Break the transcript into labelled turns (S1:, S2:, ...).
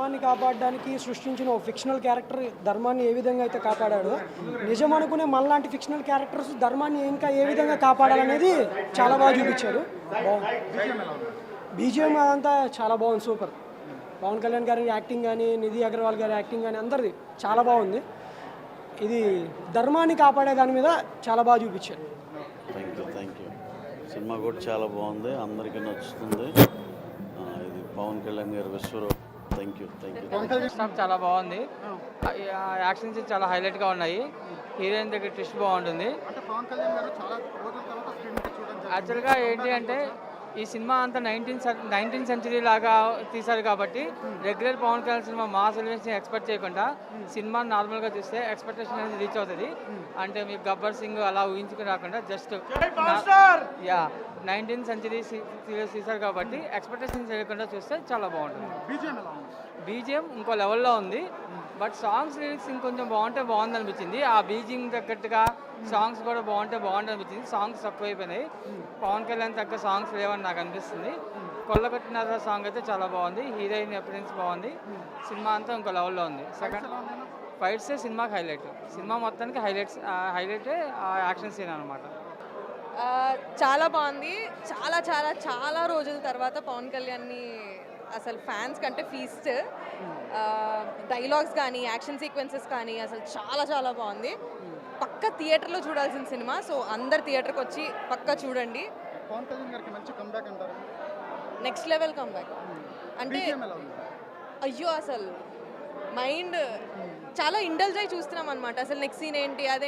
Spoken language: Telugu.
S1: ధర్మాన్ని కాపాడడానికి సృష్టించిన ఓ ఫిక్షనల్ క్యారెక్టర్ ధర్మాన్ని ఏ విధంగా అయితే కాపాడాడో, నిజం అనుకునే మనలాంటి ఫిక్షనల్ క్యారెక్టర్స్ ధర్మాన్ని ఇంకా ఏ విధంగా కాపాడాలనేది చాలా బాగా చూపించారు. బీజిఎం అదంతా చాలా బాగుంది, సూపర్. పవన్ కళ్యాణ్ గారి యాక్టింగ్ కానీ, నిధి అగర్వాల్ గారి యాక్టింగ్ కానీ అందరిది చాలా బాగుంది. ఇది ధర్మాన్ని కాపాడే దాని మీద చాలా బాగా చూపించారు.
S2: Thank you. సినిమా కూడా చాలా బాగుంది, అందరికీ నచ్చుతుంది. ఇది పవన్ కళ్యాణ్ గారు విశ్వరూప్. Thank you.
S3: చాలా బాగుంది. యాక్షన్ సీన్స్ చాలా హైలైట్గా ఉన్నాయి. హీరోయిన్ దగ్గర ట్విస్ట్ బాగుంటుంది. యాక్చువల్గా ఏంటి అంటే ఈ సినిమా అంతా 19th సెంచరీ లాగా తీశారు కాబట్టి రెగ్యులర్ పవన్ కళ్యాణ్ సినిమా మాస్ ఎలివేషన్ ఎక్స్పెక్ట్ చేయకుండా సినిమా నార్మల్గా చూస్తే ఎక్స్పెక్టేషన్ అనేది రీచ్ అవుతుంది. అంటే మీకు గబ్బర్ సింగ్ అలా ఊహించుకుని రాకుండా జస్ట్ 19th సెంచరీ సీరియస్ తీశారు కాబట్టి ఎక్స్పెక్టేషన్ చేయకుండా చూస్తే చాలా బాగుంటుంది. బీజిఎం ఇంకో లెవెల్లో ఉంది. బట్ సాంగ్స్ లిరిక్స్ ఇంకొంచెం బాగుంది అనిపించింది. ఆ బీజిఎం తగ్గట్టుగా సాంగ్స్ కూడా బాగుంటుంది అనిపించింది. సాంగ్స్ తక్కువైపోయినాయి. పవన్ కళ్యాణ్ తగ్గ సాంగ్స్ లేవని నాకు అనిపిస్తుంది. కొల్లగొట్టిన సాంగ్ అయితే చాలా బాగుంది. హీరోయిన్ అపిరెన్స్ బాగుంది. సినిమా అంతా ఇంకో లెవెల్లో ఉంది. సెకండ్ ఫైట్సే సినిమాకి హైలైట్. సినిమా మొత్తానికి హైలైటే ఆ యాక్షన్ సీన్ అనమాట.
S4: చాలా బాగుంది. చాలా చాలా చాలా రోజుల తర్వాత పవన్ కళ్యాణ్ని అసలు ఫ్యాన్స్ కంటే ఫీస్ట్. డైలాగ్స్ కానీ, యాక్షన్ సీక్వెన్సెస్ కానీ అసలు చాలా చాలా బాగుంది. పక్క థియేటర్లో చూడాల్సిన సినిమా. సో అందరు థియేటర్కి వచ్చి పక్క చూడండి.
S5: పవన్ కళ్యాణ్ గారికి మంచి కంబ్యాక్ అంటారు.
S4: నెక్స్ట్ లెవెల్ కంబ్యాక్ అంటే అయ్యో అసలు మైండ్ చాలా ఇండల్జ్ అయి చూస్తున్నాం అనమాట. అసలు నెక్స్ట్ సీన్ ఏంటి అదే